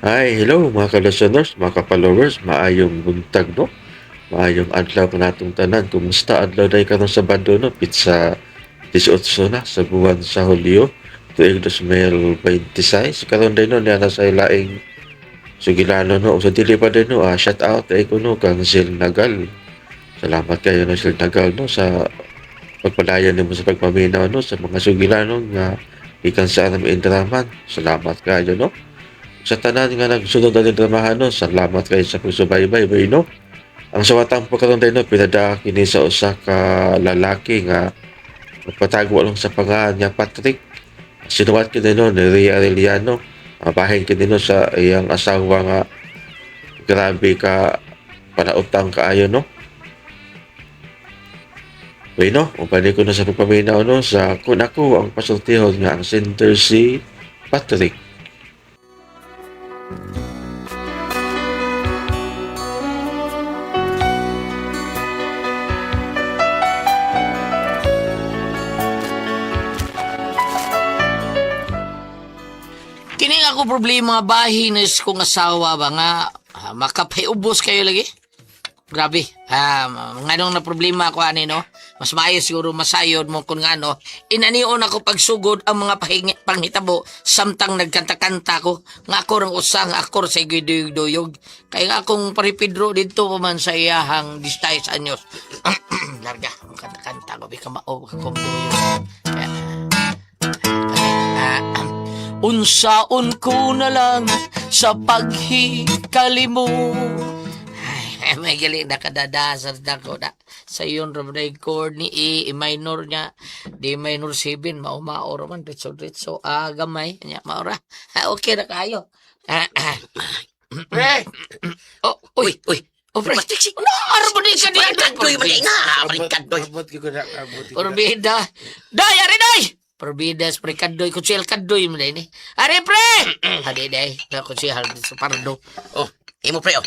Hi, hello mga ka-listeners, mga ka-followers, maayong buntag no? Maayong adlaw ka natong tanan. Kumusta adlaw day karon sa bando no? Pizza 18 na sa buwan sa Hulyo, tuig 2026. Karon day no, niya na sa ilaing sugilano no. O sa dili pa din no, shout out ay ko no, kang Zil Nagal. Salamat kayo no, Zil Nagal no, sa pagpadayon nimo sa pagpaminaw no, sa mga sugilano nga ikan sa anam indraman. Salamat kayo no. Sa tanan nga nagsunod na dramahan no, salamat kayo sa pagsubaybay bay no. Ang sawatang pagkaroon din no, pinada kini sa usa ka lalaki nga nagpatago lang sa pangalan niya Patrick. Sinuwat kini no ni Ria Arellano. Bahin kini no sa iyang asawa nga grabe ka panautang kaayo no. Bay no, upani ko na sa pagpaminaw no sa kun ako ang pasultihon nga ang center si Patrick. Kini ako problema bahinis kong asawa ba nga makapayubos kayo lagi. Grabe. Nganong na problema ko ani no. Mas maayo siguro masayod mo kung ngano. Inanion ako pagsugod ang mga panghitabo samtang nagkanta-kanta ko. Nga ako rang usang akor sa giduyog-duyog. Kaya nga akong paripidro dito pa man sa iyahang 16 anyos. Larga, kanta-kanta ko. Bika mao, kakumduyog. Unsaon ko na lang sa paghikali mo. Ay, may gali na kadadasar na ko na. Sa yun, ramday chord ni E minor niya. D minor 7, maumaor man. Ritso, gamay. Niya, maura. Okay na kayo. Pre! Uy. Oh, pre. No, arbo din ka din. Kadoy, mali nga. Kadoy. Abot ko na, abot ko na. Porbida. Day, ari day! Porbidas, pre, kadoy. Kutsihal kadoy mo day ni. Ari, pre! Hadi day. Kutsihal sa pardo. Oh, imo pre, oh.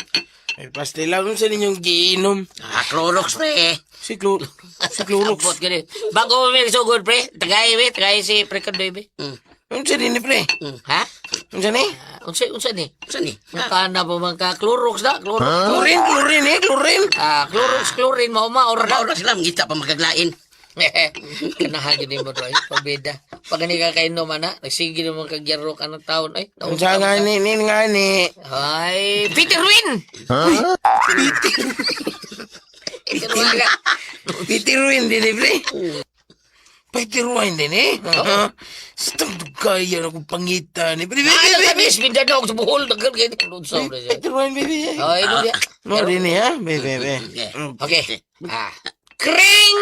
Ay, pastila kung sa ninyong giinom. Clorox pre. Si Clorox. Abot ka din. Bago mo may sugod, pre. Tagay si pre kadoy, be. Ano sa ni, pre? Ha? Ano sa ni? Unsa ni? Saan ni? Nakana pa man ka Clorox na, Clorox. Chlorine. Chlorine maura na. Maura sila, mangita pa magaglain. Kanahan gini mo doy, pabida. Pag ni ka kainom na, nagsige naman kagyaro ka ng taon ay. Ano sa nga ni? Ay, Peter Win. Peter Ruin din, pre. Peter Ruin din, Stang dugaya na kong pangitan, pre. Ay, nagkabis, bindadog sa buhol, nagkabis, nagkabis. Peter Ruin, baby. Ay, hindi. Mo rin, ha? Baby. Okay. Kring!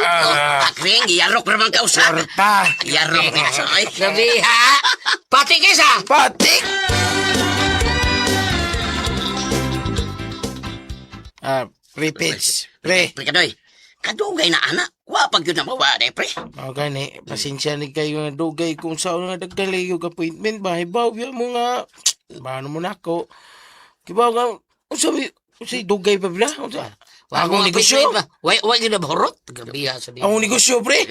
Kring, iyarok pa naman kausa. Korta. Iyarok na sa ay. Sabi ha? Pati kisa! Patik! Pre-pitch. Pre. Pre kadoy. Kadugay na anak. Wapag yun na mawa, pre. O gani, pasensya ni kayo nga dugay kung saan nga nagdalay yung appointment ba. Hibaw yan mo nga. Paano mo na ako? Kibaw nga, usay dugay pa bila? Akong negosyo? Wag yun na bahorot. Gabiha sa di. Akong negosyo, pre.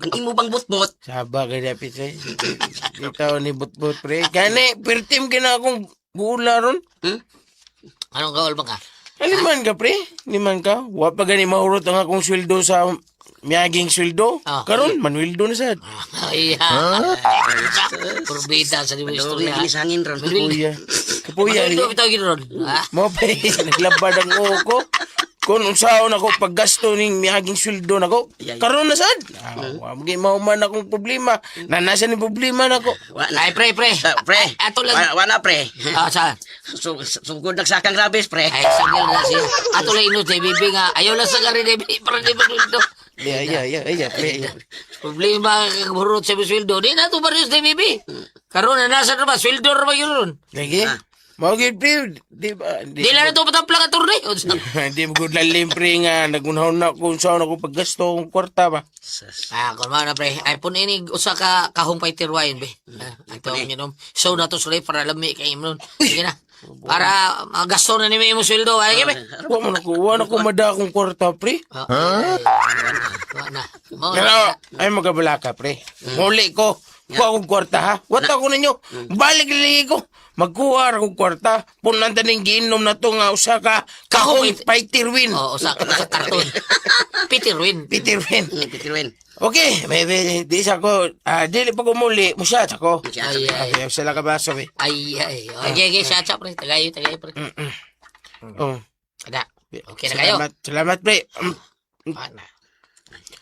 Ang imo bang butbot? Saba ka na, pre. Dito ni butbut, pre. Gani, pertim ka na akong gula ron. Anong gawal ba ka? Aliman ka, pre. Liman ka. Wa pa gani mahurot ang akong sweldo sa miyaging sweldo. Karon, manwildo na sad. Ay, Purbita sa di mo Kadugay, istorya. ginisangin ron. Kapuya. Ito, ito, ginoon. Mo pa naglabad ang uho ko. Kung unsaon ako paggasto ning miyaging sweldo nako. Karon na sad. Wa magay mauman akong problema. Nasa ni problema nako. Ay, pre. Pre. Ato lang. Wala pre. Saan? Sugod nagsakang rabis pre. Ay, sagil na siya. Ato lang ino, bibi nga. Ayaw lang sa kari, bibi. Para di ba dito? Yeah, pre. Problema kagburot sa sweldo. Di na ito ba rin sa bibi? Karoon na nasa naman. Sweldo na ba yun? Lagi. Mawagid pre. Di ba? Di lang ito pataplang at turne. Hindi mo gud lalim pre nga nagunahon na kung saan ako paggasto ng kwarta ba. Kung na pre. Ay, pun ini usa ka kahong paiterwain, be. Ito ang inom. So na to sulay para lami kay imnon. Sige na. Para magasto na ni mo sweldo. Ay, be. Wa na ko mada akong kwarta pre. Wala na. Pero ay magabala ka pre. Muli ko. Kuha akong kwarta ha. Wata ko ninyo. Balik lagi ko. Magkuha akong kwarta. Punan taning giinom na to nga usa ka kahong fighter win. Oo, sa karton. Peter Win. Peter win. Pitirwin. Okay, may di sa ko. Dili pa ko muli. Musya ako. Ay, ay. Okay, sila ka baso eh. Ay, ay. Okay, shut up, pre. Tagayo, pre. Oh. Ada. Okay na kayo. Salamat pre. Ana.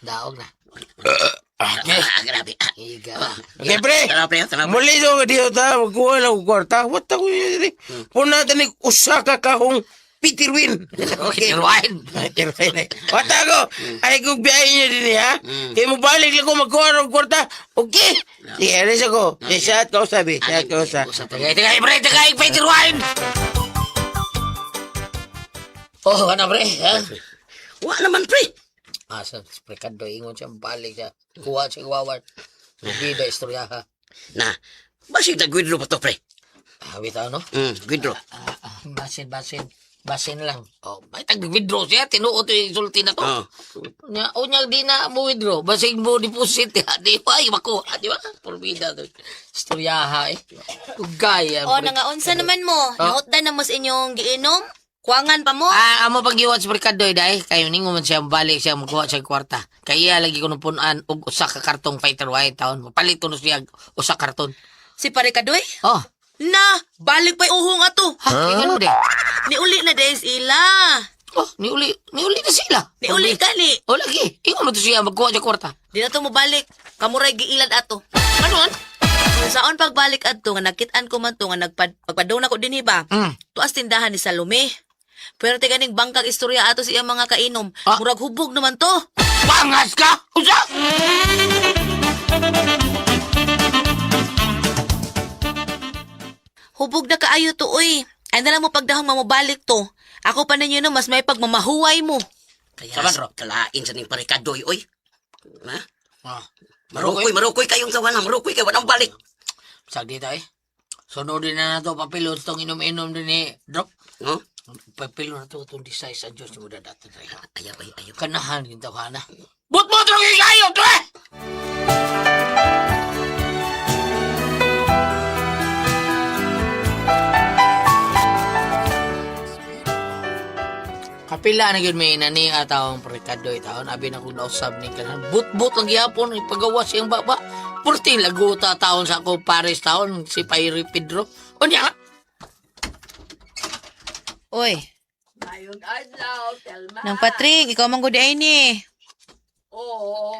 Daog na. Okay. Grabe. Iga. Okay pre. Tara, pre. Tara, pre. Muli do diyo ta magkuha lang og kwarta. Wata ko yun. Punan taning usa ka kahong Peter win. Okay, Win. Wata ko. Ay kung biyahe niya din ha. Kaya mo balik lang ko magkuha ng kwarta. Okay. Sige, alis ako. Shot ko sabi. Shot ko sa. Tagay, pre. Tagay, Peter Win. Oh, ano, pre? Ha? Wa naman, pre. Sa prekado, ingon siya, balik siya. Kuha siya, wawan. Bida, istorya, ha? Na, basig na gwidro pa to, pre. Wait, ano? Gwidro. Basin lang. Oh, may tag-withdraw siya. Tinuot yung isulti na to. Unya, di na mo withdraw. Basig mo deposit. Di ba? Makuha. Di ba? Porbida. Istoryaha eh. Tugay. O, nangaunsa naman mo. Nautdan na mo sa inyong giinom. Kuwangan pa mo. Amo pag iwat sa merkado dahil kayo ningo man siya balik siya magkuha siya kwarta. Kaya lagi ko nung punan og usa ka kartong fighter white taon. Mapalit ko siya usa karton. Si pare Kadoy. Oh. Na, balik pa'y uhong ato. Ha? Ingon mo de. Niuli na dahil sila. Oh, niuli na sila. Niuli ka ni. Oh, lagi. Ingon mo to siya magkuha siya kwarta. Di na to mo balik. Kamuray giilad ato. Ano man? Kung saon pagbalik adto nga nakitaan ko man to nga pagpadong ako din ba. Tuas tindahan ni Salome. Pero tiganing bangkag istorya ato siya mga kainom. Murag hubog naman to. Bangas ka? Usa? Hubog na kaayo to, uy. Ay na lang mo pagdahong mamabalik to. Ako pa ninyo no, mas may pagmamahuway mo. Kaya Saban, Ro? kalain sa ning parikadoy, oy. Ha? Ah. Marukoy kayong sawana. Marukoy kayo. Walang balik. Sag dito eh. Sunodin na to papilon tong inom-inom din ni Drop. No? Papilon na to itong design sa Diyos ni mo dadato tayo. Ayaw. Kanahan gintaw ka na. But lang kayo, to eh! Kapila na yun may nani atawang prekado itaon. Abi na kung nausab ni kanan. But ang gihapon. Ipagawas siyang baba. Purti laguta taon sa ako pares taon. Si Payri Pedro. O niya nga. Uy, Ngayong adlaw, Telma. nang Patring, ikaw man gud ay ni. Oo.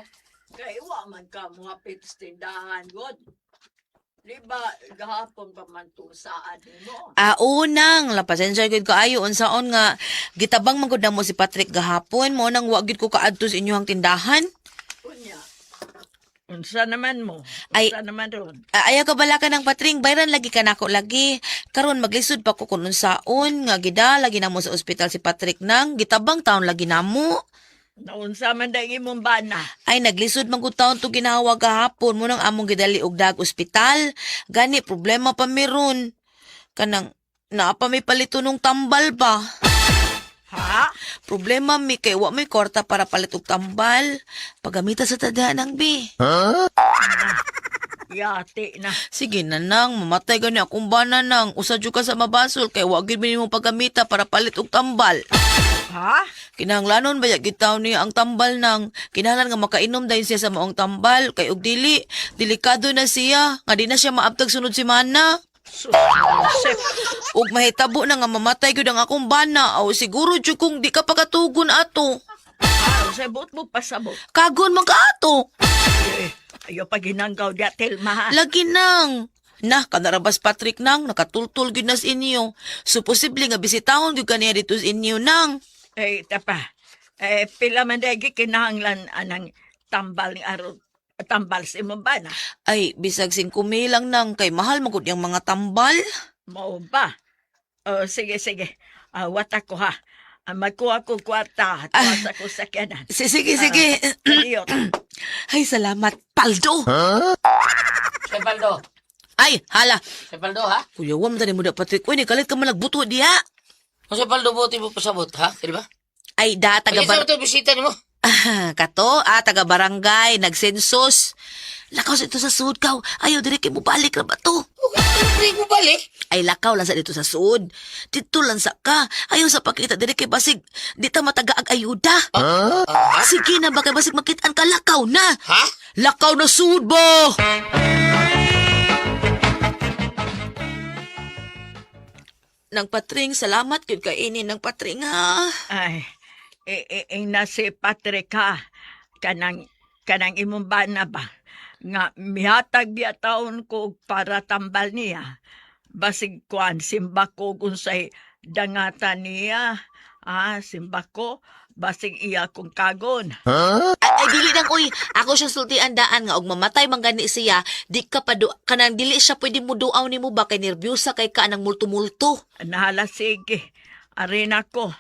Kaya wa man ka mga pitistindahan, God. Di ba, gahapon pa man to saan mo? Unang, lapasensya gud kaayo unsaon nga gitabang man gud mo si Patrick gahapon mo nang wa gid ko kaadto sa inyong tindahan. Kunya. Unsa naman mo? Ay- Unsa naman ron? Ayaw ka bala ka ng Patring, bayran lagi ka nako lagi. Karon maglisod pa ko kun unsaon nga gida lagi na mo sa ospital si Patrick nang gitabang taon lagi namo. Naunsa man dahil imong bana? Ay naglisod man gud taon to ginawa gahapon mo nang among gidali og dag ospital. Gani problema pa meron. Kanang naa pa may palito nung tambal ba? Ha? Problema mi kay wa may kwarta para palit og tambal. Pagamita sa tadhana ng bi. Yati na. Sige na nang, mamatay gani akong bana nang. Usa jud ka sa mabasol kay wa gid mo pagamita para palit og tambal. Ha? Kinahanglanon ba gitaw niya ang tambal nang kinahanglan nga makainom dahil siya sa maong tambal kay og delikado na siya nga di na siya maabtag sunod semana. Susip. Ug mahitabo na nga mamatay gyud ang akong bana aw siguro jud kung di ka pagatugon ato. Sabot mo pasabot. Kagon man ka ato. Ayaw pa ginanggaw diya, Telma. Lagi nang. Nah, kanarabas Patrick nang nakatultul gyud na sa inyo. So posible nga bisitahon gyud kaniya dito sa inyo nang. Tapa. Pila man dahil kinahanglan anang tambal ni Aro. Tambal sa imong bana. Ay, bisag 5 lang nang kay mahal magud yung mga tambal. Mao ba? Sige. Wata ko ha. Magkuha ko kwarta. Tuwas ako sa kanan. Sige. Ayot. Ay, salamat, Paldo. Si Paldo. Ay, hala. Si Paldo, ha? Kuya, wam tani mo da Patrick. Uy, kalit ka malagbuto diya. O si Paldo buti mo pasabot, ha? Di ba? Ay, da, taga Pag-isa mo ito bisita ni mo. Kato, taga barangay, nagsensus. Lakaw sa dito sa sud kaw. Ayaw diri kay mo balik ra ba to? Hindi ko balik. Ay lakaw lang sa dito sa sud. Dito lang sa ka. Ayaw sa pakita diri kay basig di ta matagaag ayuda. Sige na ba kay basig makitaan ka lakaw na. Ha? Lakaw na sud ba? Nang patring, salamat gyud kay ini nang patring ha. Ay, nasi Patrika, kanang imong bana ba? Nga mihatag biya taon ko para tambal niya. Basig kuan, simba ko unsay dangatan niya. Simba ko, basig iya kong kagon. Ay dili nang uy, ako siya sultian daan nga og mamatay man gani siya, di ka pa kanang dili siya pwede mo duaw nimo ba kay nerbyusa kay ka nang multo-multo. Nahala sige, arena ko.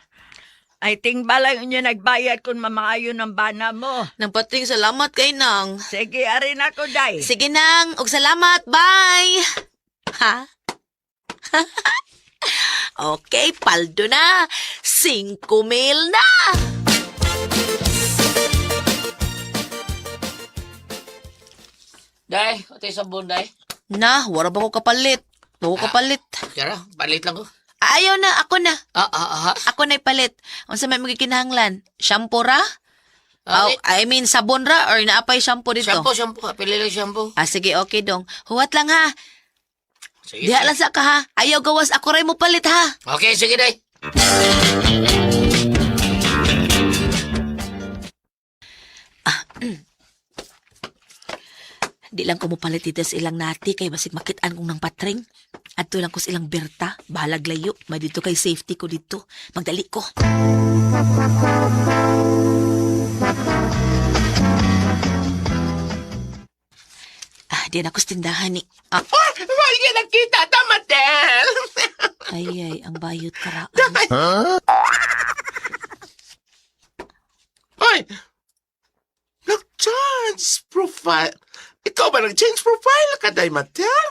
Ay tingbalay niya nagbayad kung mamaayo ng bana mo. Nang patring, salamat kay nang. Sige, arena ko, day. Sige nang, og salamat, bye. Ha? Okay, paldo na. 5,000 na. Day, ito yung sabon, day. Na, wala ba ko kapalit? Wala ko kapalit. Tara, palit lang ko. Ayaw na, ako na. Ha? Ako na ipalit. Unsa may magikinahanglan? Shampoo ra? Ah, I mean, sabon ra or naapay shampoo dito? Shampoo. Pili lang shampoo. Sige, okay dong. Huwat lang ha. Sige, Diha lang sa ka ha. Ayaw gawas, ako rin mo palit ha. Okay, sige, day. Di lang ko mo palit dito sa ilang nati kay basig makitaan kong nang patring. At lang ko sa ilang berta. Bahalag layo. May dito kay safety ko dito. Magdali ko. Diyan ako sa tindahan ni... May nakita, tamatel! Ay, ang bayot karaan. Ay! Nag-change profile. Ikaw ba nag-change profile ka, Matel?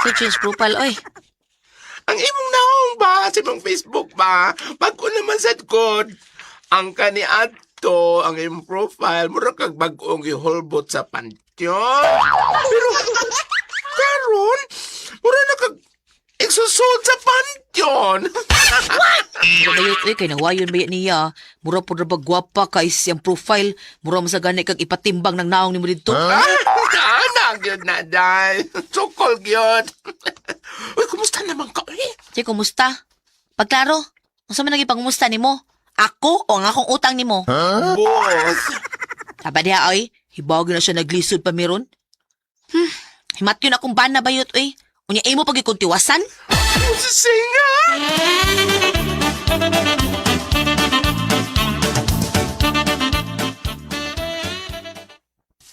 So, change profile, oy. Ang imong naong ba sa imong Facebook ba? Bago naman sad kod. Ang kaniadto, ang imong profile, mura kag bag-ong giholbot sa pantyon. Pero, karon, mura na kag exosod sa pantyon. Bayot, kay nawayon ba niya? Mura po na ba gwapa kay siyang profile? Mura mo sa gani kag ipatimbang ng naong ni mo dito? Anak yun na, day. Sukol yun. Uy, kumusta naman ka, eh? Che, kumusta? Pagklaro, unsa man naging pangumusta nimo? Ako o ang akong utang nimo? Boss. Taba diha, oy. Hibawag na siya naglisod pa meron. Himat yun akong bana bayot, oy. Unya imo pag ikuntiwasan? Singa!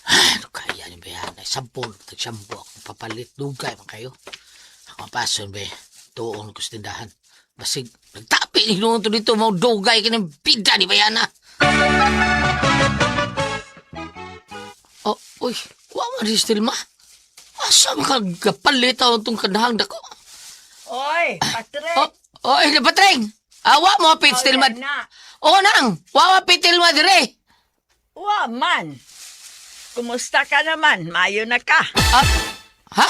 Ano kaya ni ba yan? Shampoo. Tag-shampoo ako. Papalit. Dugay man kayo. Ako pason ba? Tuon ko sa tindahan. Basig, nagtapi ni noon to dito. Mga dugay ka ng biga ni Bayana. Oh, uy. Waman rin still ma. Asa makagapalit ako itong kadahang dako? Oy, Patre. Oy, Patreng. Awa mo apit still ma. na. Oo nang. Wawa pitil ma dire. Wa man. Kumusta ka naman? Mayo na ka. Ha?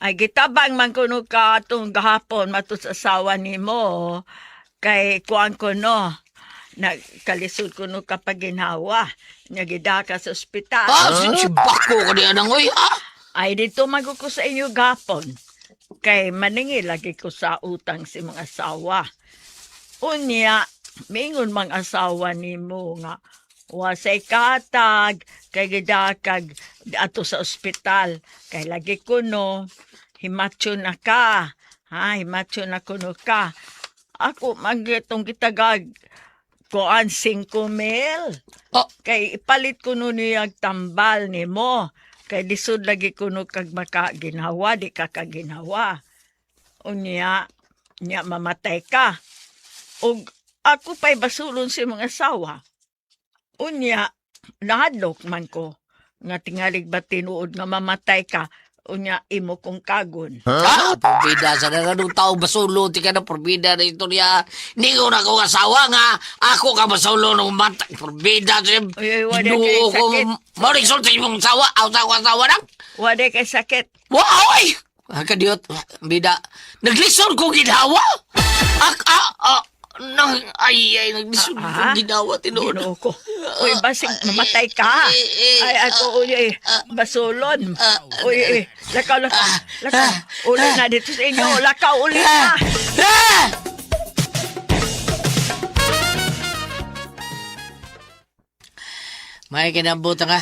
Ay gitabang man kuno ka atong gahapon matus asawa nimo. Kay kuan ko no. Nagkalisod kuno ka paginhawa. Nagida ka sa ospital. Bako ka diyan ang oy. Ay dito maguko sa inyo gapon. Kay maningi lagi ko sa utang si mga asawa. Unya, mingon mang asawa nimo nga wasay katag kay gidakag ato sa ospital. Kay lagi ko no, himatyo na ka. Himatyo na kuno ka. Ako magitong gitagag kuan 5,000. Kay ipalit ko no niyag tambal nimo. Kay lisod lagi kuno kag makaginawa, di ka kaginawa. Unya, mamatay ka. Og ako pa'y basulon si mga asawa. Unya, nahadlok man ko. Nga tingalig ba tinuod nga mamatay ka. Unya imo kong kagon. Ha? Porbida sa nanong tao basulo, ti ka na porbida na istorya. Hindi ko na akong asawa nga, ako ka basulo ng mata. Porbida siya. Uy, wala kay sakit. Marisol sa imong sawa, asawa lang. Wala kay sakit. Wow, ay! Kadiyot, bida. Naglisod ko ginawa? Naglisod ko ginawa, tinoon. Ginoo ko. Uy, basig mamatay ka. Ay, ako uy, basulon. Uy, lakaw. Uli na dito sa inyo. Lakaw, uli na. May kinambuta nga.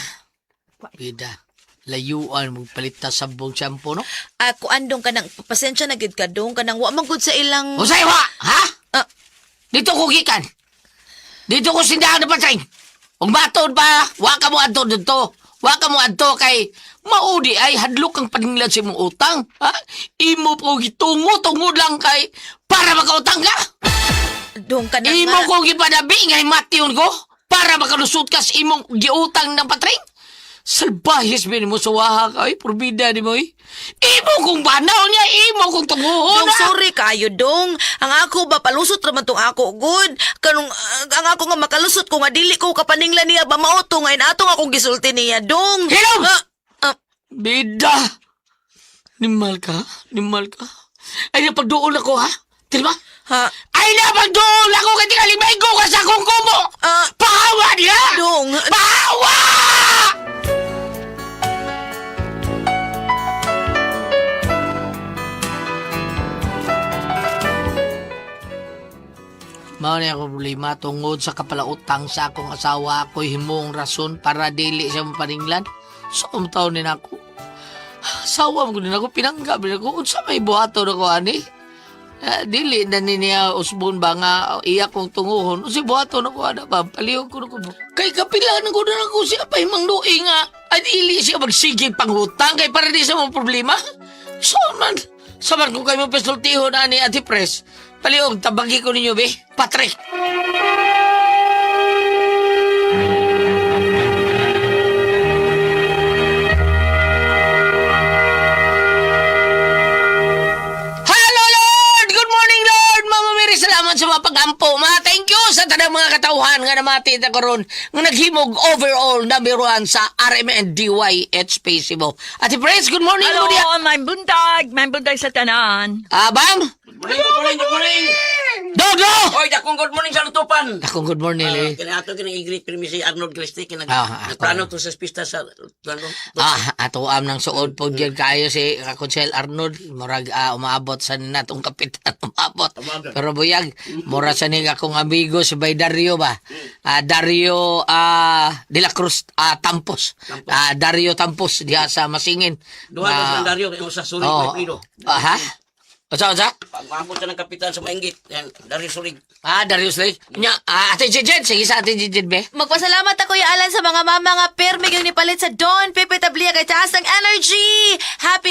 Bida. Layuan mo palita sabong shampoo, no? Ako andong ka ng pasensya na gid ka dong ka nang wa man gud sa ilang Usay wa! Ha? Ah. Dito ko gikan. Dito ko sindahan na patring. Kung batod pa, wa ka mo adto dito. Wa ka mo adto kay maudi ay hadlok ang paninglan sa imong utang. Ha? Imo po gitungo lang kay para makautang ka. dong ka na Imo nga. ko gipadabi ngay mation ko para makalusot ka sa imong giutang ng patring. Salbahis ba mo sa waha ka? Ay, porbida ni mo eh. Imo kong banaw niya, imo kong tunguhon. Dong, sorry kayo, dong. Ang ako ba, palusot naman tong ako, good. Kanong, ang ako nga makalusot ko nga, dili ko kapaninglan niya ba mauto ngayon atong akong gisulti niya, dong. Hilom! Ah, Bida! Nimal ka? Ay, napagdoon ako, ha? Diba? ha? Ay, napagdoon ako kaya tingalimay ko ka sa kong kumo! Ah, Pahawa niya! dong. Pahawa! Mao na ako problema tungod sa kapalautang sa akong asawa ako'y himong rason para dili siya mapaninglan. So, taon din ako. Asawa mo din ako, pinanggap din ako. Kung sa may buhato na ko, ani? Dili na niya usbon ba nga iya kong tunguhon. O si buhato na ko, ana ba? Palihog ko na ko. Kay kapilaan ko na ako siya pa himang luing nga. Ay, dili siya magsigig panghutang kay para di sa mga problema. So, man, saman ko kayo mapasultihon, ani, Ate Pres. Palihog, tabagi ko ninyo, be. Patrick! Hello, Lord! Good morning, Lord! Mama Mary, salamat sa mga pag-ampo. Thank you sa tanang mga katauhan nga namati na karon nga naghimog overall number 1 sa RMNDYH Spacebo. Ate Pres, good morning, Hello, Lord! may buntag sa tanan. Bam! Good morning. Dodo! Oy, dakong good morning sa lutupan. Akong good morning, eh. Kaya ato kinang i-greet pirmi si Arnold Cresty kinang Ah, nagplano to sa pista sa plano. Ato ng suod po dyan kayo si Kakonsel Arnold. Murag umaabot sa natong kapitan umabot. Pero buyag, mura sa ning akong amigo si Bay Dario ba? Dario de la Cruz Tampos. Dario Tampos diha sa Masingin. Duha ka sa Dario kay mo sa Surig Oh. may Pido. Ha? Osa? Pagmamot sa ng kapitan sa Maingit. Yan, Dario Surig. Dario Slay. Nya, Ate Jejed, sige sa Ate Jejed be. Magpasalamat ako ya Alan sa mga mama nga permi yung nipalit sa Don Pepe Tablia kay taas ng energy. Happy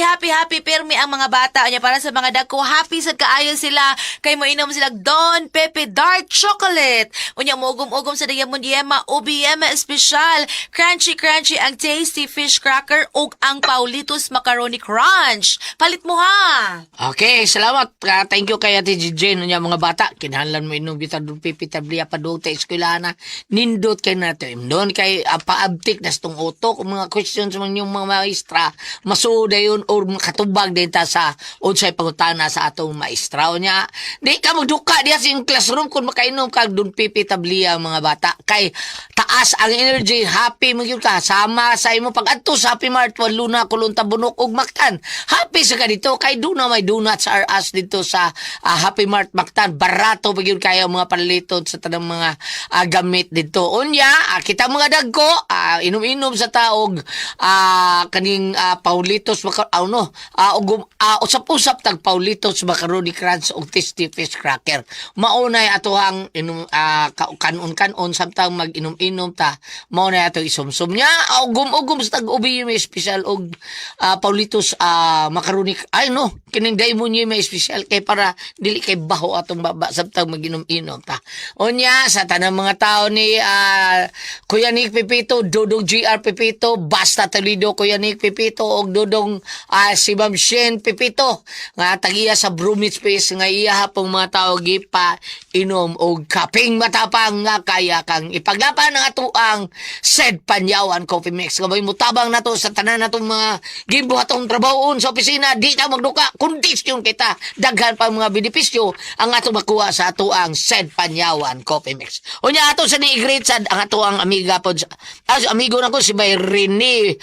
permi ang mga bata niya para sa mga dagko. Happy sad kaayo sila kay mo inom sila Don Pepe Dark Chocolate. Unya mo ugom sa Diamond Yema OBM Special. Crunchy ang tasty fish cracker ug ang Paulitos Macaroni Crunch. Palit mo ha. Okay, salamat. Thank you kay Ate Jejed nya mga bata. Kinahanglan mo inom bitadong pipitablia pa doon ta eskwelahan na nindot kay natin. Doon kay paabtik na itong utok mga questions man yung mga maestra masuda yun or makatubag din ta sa unsay pangutana sa atong maestra o niya. Di ka magduka diya sa yung classroom kung makainom ka doon pipitablia mga bata. Kay taas ang energy, happy mo yun ka. Sama sa imo pag-adto sa Happy Mart, luna kulong tabunok ug maktan. Happy sa ka dito kay duna may donuts are us dito sa Happy Mart maktan. Barato pa yun kaya mga panliton sa tanang mga gamit dito. Unya, kita mga dagko, inom-inom sa taog, kaning Paulitos, usap-usap tag Paulitos, macaroni crunch, o tasty fish cracker. Maunay ato ang kanon-kanon, samtang mag-inom-inom ta, maunay ato isumsum niya, ugom-ugom sa tag-ubi yung special og Paulitos, macaroni, ay no, kining daimon niya may espesyal kay para dili kay baho atong baba sabtang maginom-inom ta. Unya sa tanang mga tao ni Kuya Nick Pipito, Dodong GR Pipito, Basta Toledo Kuya Nick Pipito og Dodong si Ma'am Shen Pipito nga tagiya sa Bromit Space nga iya hapong mga tao gipa inom og kaping matapang nga kaya kang ipaglaban ng atuang said Panyawan Coffee Mix. Kabay mutabang nato sa tanan natong mga gibuhatong trabahoon sa opisina, di na magduka kondisyon kita daghan pa mga benepisyo ang ato makuha sa ato ang said Panyawan Coffee Mix. Unya ato sa ni-greet sad ang ato ang amiga pod amigo nako si Bay Rene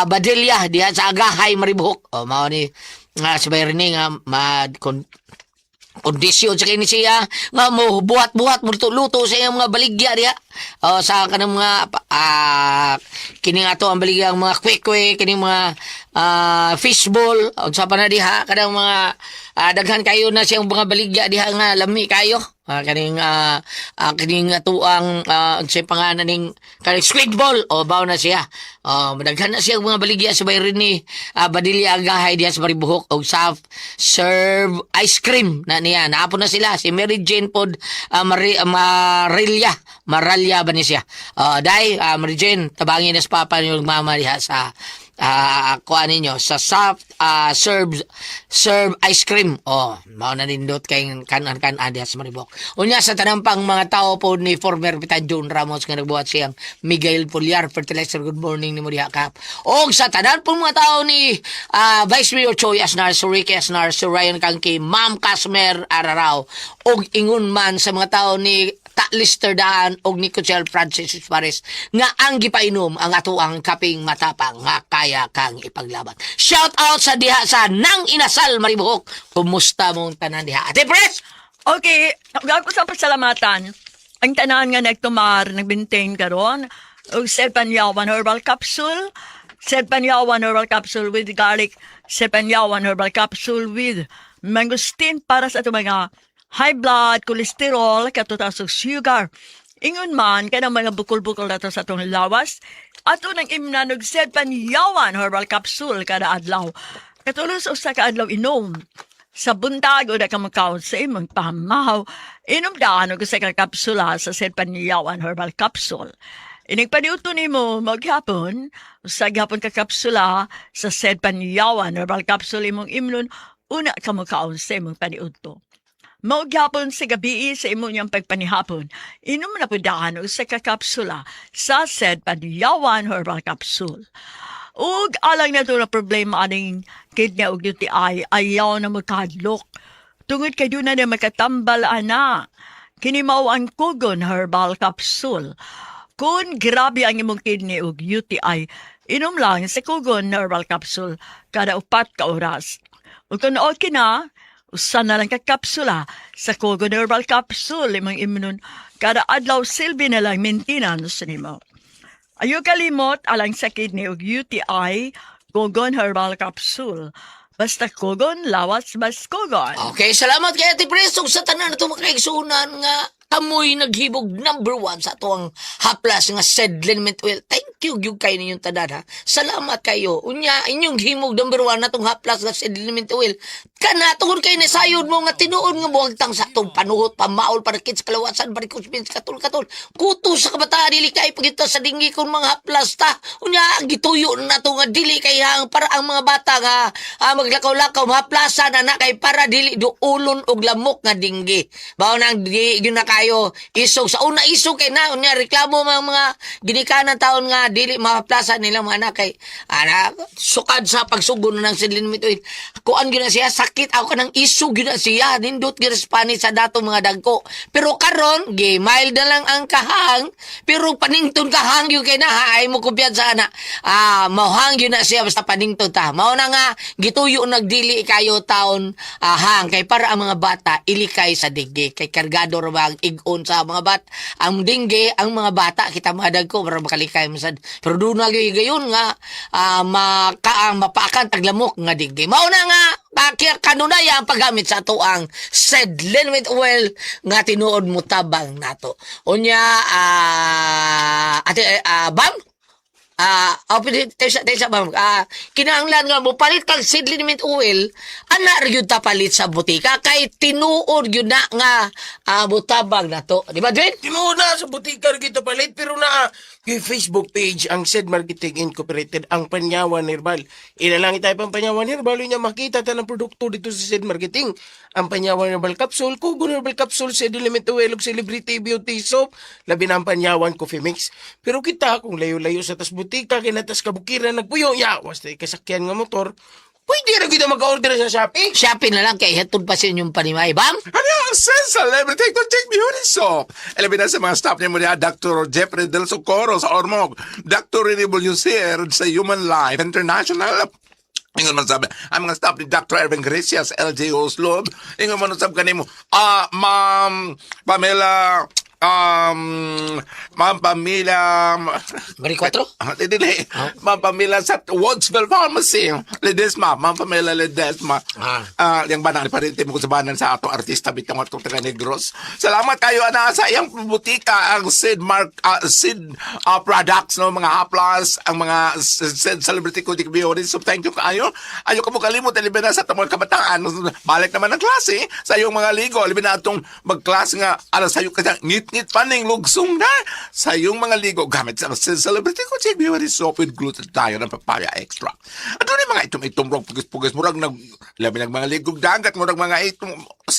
Badilla diha sa Agahay Maribohok. O mao ni si Bay Rene nga kondisyon sa kini siya nga mo buhat-buhat mo luto sa iyang mga baligya diha sa kanang mga kini ato ang baligya mga quick kini mga fishball unsa pa na diha kanang mga daghan kayo na siyang mga baligya diha nga lami kayo kaning ato ang unsay pangalan ning kaning squid ball o baw na siya madaghan na siyang mga baligya sa Bayron ni Badilla Agahay diha sa Maribohok og serve ice cream na niya naapon na sila si Mary Jane pod Maralya ba ni siya dai Mary Jane tabangin na sa papa niyo mama diha sa kuha ninyo sa soft serve ice cream mao na nindot kay kanan diha sa Maribok. Unya sa tanang pang mga tao po ni former Kapitan John Ramos nga nagbuhat siyang Miguel Poliar Fertilizer good morning ni mo diha kap. Og sa tanan pong mga tao ni Vice Mayor Choi Asnar, Ricky Asnar, Ryan Kangki, Ma'am Casmer Araraw og ingon man sa mga tao ni Lister Daan og ni Kuchel Francis Suarez nga ang gipainom ang ato ang kaping matapang nga kaya kang ipaglaban. Shout out sa diha sa Nang Inasal Maribohok. Kumusta mong tanan diha? Ate Pres! Okay, ako sa pasalamatan. Ang tanan nga nagtumar, nagbintain karon og Said Panyawan Herbal Capsule, Said Panyawan Herbal Capsule with garlic, Said Panyawan Herbal Capsule with mangosteen para sa ato mga high blood, cholesterol, katutas og sugar. Ingon man, kanang mga bukol-bukol na to sa itong lawas, ato nang imnanog Said Panyawan Herbal Capsule kada adlaw. Katulos o sa kaadlaw inom. Sa buntag o na kamakaon sa imong pamahaw, inom daan o sa kakapsula sa Said Panyawan Herbal Capsule. Inigpaniuto ni mo maghapon, sa gapon kakapsula sa Said Panyawan Herbal Capsule imong imnon, una kamakaon sa imong paniuto. Maugyapon sa gabi sa imo niyang pagpanihapon, inom na po daan o sa kakapsula sa Said Panyawan Herbal Capsule. Ug alang na ito na problema aning kidney o UTI, ayaw na magkadlok. Tungod kayo na makatambal ana. Kinimaw ang Kugon Herbal Capsule. Kung grabe ang imong kidney o UTI, inom lang sa Kugon Herbal Capsule kada 4 ka oras. Ug kung okay na, usan na lang kakapsula sa Kugon Herbal Capsule imong imnon kada adlaw silbi na lang maintenance nimo. Ayaw kalimot alang sa kidney o UTI, Kugon Herbal Capsule. Basta Kugon, lawas bas Kugon. Okay, salamat kay Ate Pres. Ug sa tanan na ito makaigsunan nga kamoy naghibog number 1 sa ito ang haplas nga Said Liniment Oil. Thank you, yung kayo ninyong tanan ha. Salamat kayo. Unya, inyong himog number 1 na itong haplas nga Said Liniment Oil. Kana, tungod kayo na sayod mo nga tinuod nga buwagtang sa itong panuhot, pamaol, para kids, kalawasan, barikos, katul. Kuto sa kabataan, dili kay pagita sa dingi kung mga haplas ta. Unya, gituyo na ito nga dili kay hang para ang mga bata nga maglakaw-lakaw, mahaplasan na kay para dili duulon og lamok nga dinggi. Bawo nang yun na kayo isog sa una isog kay na unya reklamo mga ginikanan taon nga dili mahaplasan nila mga anak kay sukad sa pagsugon ng Liniment Oil. Kuan gyud na siya sakit ako kanang isog gyud na siya nindot gyud Spanish sa dato mga dagko. Pero karon mild na lang ang kahang pero panington kahang gyud kay na ay mo kumpiyansa na mauhang gyud na siya basta panington ta. Mao na nga gituyo nagdili kayo taon hang kay para ang mga bata ilikay sa digge kay kargado ra ba ang igon sa mga bat ang dingge ang mga bata kita madag ko para makalikay masad pero do na gayon nga mapakan taglamok nga digge mao na nga kanunay ang paggamit sa ato ang Said Liniment Oil nga tinuod mo tabang nato unya ate bam Tesa ma'am, kinahanglan nga mo palit kang seedling oil, ana ra gyud ta palit sa butika kay tinuod gyud na nga butabag na to. Di ba, Dwayne? Tinuod na sa butika kita palit pero na yung Facebook page ang Said Marketing Incorporated ang Panyawan Herbal. Ilalangi tayo pang Panyawan Herbal niya makita ta ng produkto dito sa Said Marketing. Ang Panyawan Herbal Capsule, Kugon Herbal Capsule, Said Element Oil, Celebrity Beauty Soap, labi na ang Panyawan Coffee Mix. Pero kita kung layo-layo sa tas butika kinatas kabukiran nagpuyo ya was tay kasakyan nga motor. Pwede ra kita mag-order sa Shopee. Shopee na lang kay hatod pa sa inyong panimay, bam? Ano yung celebrity to take beauty soap? Alabi na sa mga staff niya mo niya, Dr. Jeffrey Del Socorro sa Ormoc, Dr. Rene Bullusier sa Human Life International, ingon man sabi, ang mga staff ni Dr. Erwin Gracias, LGO Slob, ingon man sabi kanimo, Ma'am Pamela, Ma'am Pamela, Bari 4? Dili, Ma'am Pamela sa Wadsville Pharmacy, Ledesma, Ma'am Pamela Ledesma, yung banang iparinte mo ko sa banan sa atong artista bitang atong taga Negros. Salamat kayo ana sa iyang butika ang Sid products no mga haplas ang mga Sid Celebrity Coding Beauty. So thank you kayo. Ayo ka mo kalimot libi na sa atong mga kabataan. Balik naman ang klase sa iyong mga ligo. Libi na atong magklase nga alas sayo ka ngit paning lugsong na sa iyong mga ligo gamit sa Sid Celebrity Coding Beauty soap with gluten tayo ng papaya extra. At doon mga itom rog pugis murag labi ng mga ligog dagat murag mga itom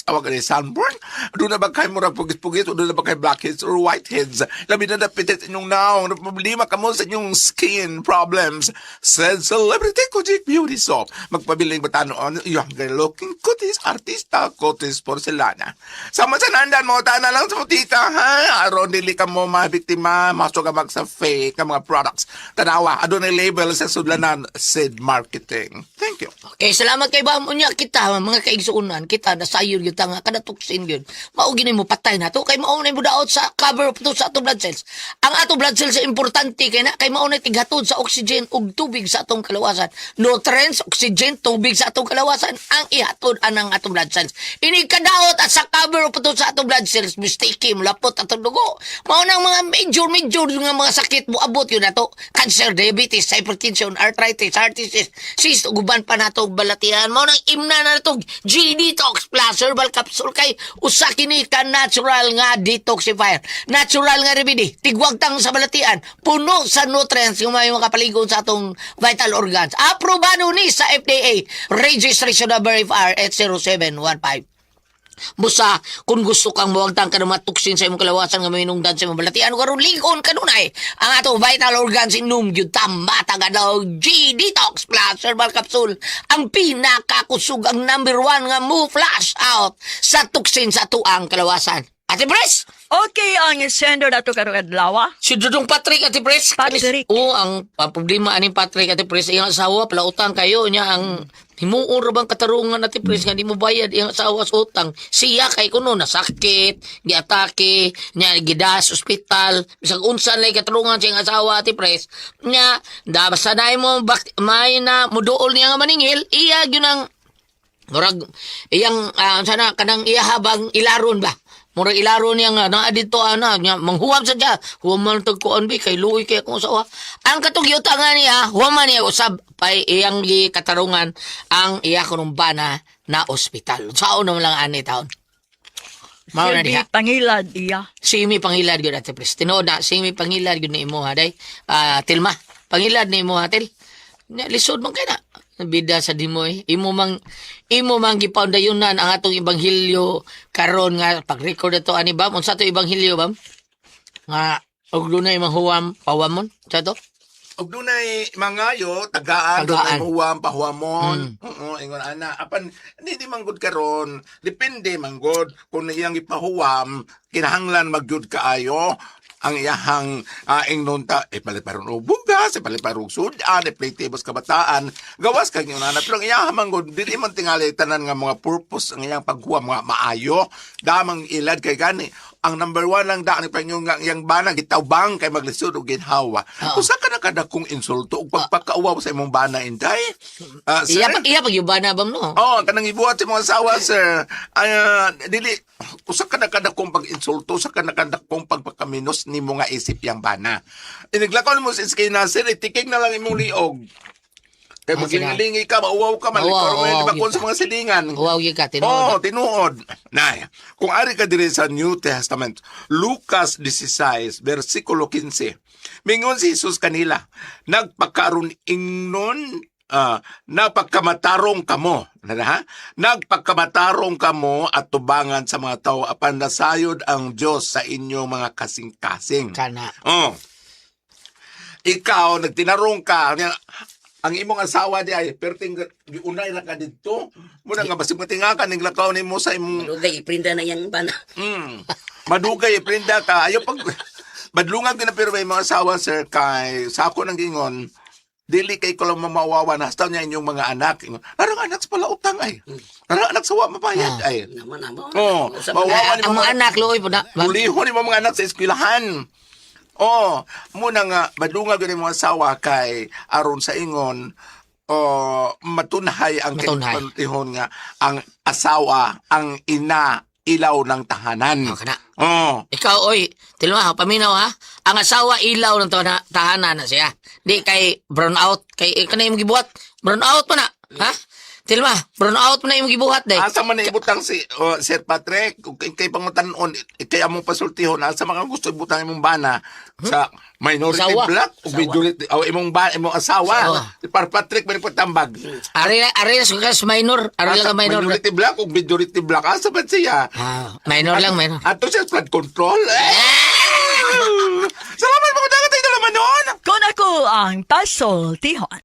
tawag ni sunburn. Doon na ba kay murag pugis doon na ba kay blackheads or whiteheads. Labi na napitit inyong naong na problema ka mo sa inyong skin problems. Said Celebrity Kojic Beauty Soap. Magpabiling batanoon yung looking kutis artista kutis porcelana. Sama sa nandan mo tana lang sa mutita ha. Aron dili ka mo mabiktima masok ka mag sa fake nga mga products. Tanawa adunay label sa sudlanan Sid Marketing. Thank you. Okay, salamat kay Bam. Unya kita, mga kaigsuunan, kita nasayon gyud ta nga kada tuksin gyud. Mao gini mo patay na to kay mao na mo daot sa cover up to sa atong blood cells. Ang atong blood cells importante kay na kay mao na tighatod sa oxygen ug tubig sa atong kalawasan. Nutrients, oxygen, tubig sa atong kalawasan ang ihatod anang atong blood cells. Ini kadaot at sa cover up to sa atong blood cells mistake mulapot atong dugo. Mao nang mga major nga mga sakit mo abot yun nato. Cancer, diabetes, hypertension, arthritis, heart disease, cyst ug uban pa nato balatian. Mao nang imna na nato G-Detox Plus Herbal Capsule kay usa kini ka natural nga detoxifier. Natural nga remedy. Tigwag tang sa balatian. Puno sa nutrients yung may makapaligon sa atong vital organs. Aprobado ni sa FDA. Registration number FR80715. Busa, kung gusto kang mawagtang ka ng matuksin sa imong kalawasan nga mahinungdan sa imong balatian, karon lingon kanunay ang atong vital organs inom gyud tambata nga daw G-Detox Plus Herbal Capsule ang pinakakusog ang number 1 nga mo flash out sa tuksin sa tuang kalawasan. Ate Pres, Okay, ang sender na to karong adlaw. si Dudong Patrick, Ate Pres. Patrick. Oo, ang problema aning Patrick, Ate Pres, iyang asawa, palautang kayo niya ang himuon ra bang katarungan, Ate Pres, nga di mo bayad iyang asawa sa utang. Siya kay kuno nasakit, giatake, niya gidas ospital, bisag unsa lay katarungan sa iyang asawa, Ate Pres. Nya, basta na mo may na muduol niya nga maningil, iya gyud ang murag iyang sana kanang iya habang ilaron ba. Murag ilaro niya nga, naa dito ana, niya, manghuwam sa dya. Huwam man tagkuan bi, kay luoy kaya kung usawa. Ang katugyuta nga niya, huwam man niya usab, pay iyang katarungan, ang iya kunumbana na ospital. Saan naman lang ani taon? Mao na Silbi diha. pangilad iya. Simi pangilad yun, Ate Pres. Tinood na, simi pangilad yun ni imo, haday. Tilma, pangilad ni imo, Til. Lisod man kayo na. Bida sa dimoy. Imo mang gipaundayunan ang atong ibanghilyo karon nga pag-record ato ani bam. Unsa to ibanghilyo bam? Nga og dunay manghuwam pawamon sa to. Og dunay mangayo tagaan dunay huwam pahuamon. Oo, ingon ana apan hindi manggod karon. Depende manggod kung iyang ipahuwam kinahanglan magyud kaayo ang iyahang ingnunta paliparon og bugas, paliparon og sudan, playtables kabataan, gawas kag yun ana pero ang iyahang manggod dili man tingali tanan nga mga purpose ang iyang paghuwam nga maayo damang ilad kay gani ang number one lang daan ni panyong yang bana gitawbang kay maglisod og ginhawa. Usa ka na kadakong insulto ug pagpakauwaw sa imong bana inday. Sir? Iya pag yung bana bam no. Oh, kanang ibuhat sa mga asawa, sir. Dili, usa ka na kadakong pag-insulto, usa ka na kadakong pagpakaminos ni mo nga isip yang bana. Iniglakaw mo sa iskay na, sir, itikig na lang imong liog. Kaya magilingi ka, mauwaw ka, malikor mo yung bakon sa mga silingan. Wow, yung ka, Oo, tinuod. tinuod. Nay, kung ari ka diri sa New Testament, Lucas 16, versikulo 15, mingon si Jesus kanila, nagpakaroon ingnon, napagkamatarong kamo, ha? Nagpagkamatarong kamo at tubangan sa mga tao apan nasayod ang Diyos sa inyong mga kasing-kasing. Kana. Oh. Ikaw, nagtinarong ka, ang imong asawa di ay perting unay na ka dito. Muna nga basig matingakan ning lakaw nimo sa imong Dugay, iprinda na yang bana. madugay iprinda ka. Ayo pag madlungan ka na pero may mga asawa sir kay sa ako nang gingon dili kay ko lang mamawawa na hasta niya inyong mga anak. Narang anak sa pala utang ay. Narang anak sa wa mapayad ay. Naman. Oh, mawawa ni Ang mga anak, luoy po na. Ulihon ni mga anak sa eskwelahan. Oh, muna nga madungag ni mga asawa kay aron sa ingon matunhay ang Matunhay. kinapantihon nga ang asawa ang ina ilaw ng tahanan. Oh, kana. Oh, Ikaw, oy, tilma, paminaw ha. Ang asawa ilaw ng tahanan na siya. Di kay brown out. Kay kanay mo gibuhat. Brown out pa na. Ha? Tilma, brown out pa na yung gibuhat day. asa man na ibutang si Sir Patrick ug kay pangutanon kay among pasultihon asa man gusto ibutang imong bana sa minority Asawa. black ug majority imong asawa. Si Patrick man tambag. Ari na sa minor. Ari lang ang minor. Minority black ug majority black asa ba siya? Minor lang, minor. Ato siya flood control. Salamat po dagat tayo naman noon. Kung ako ang pasultihon.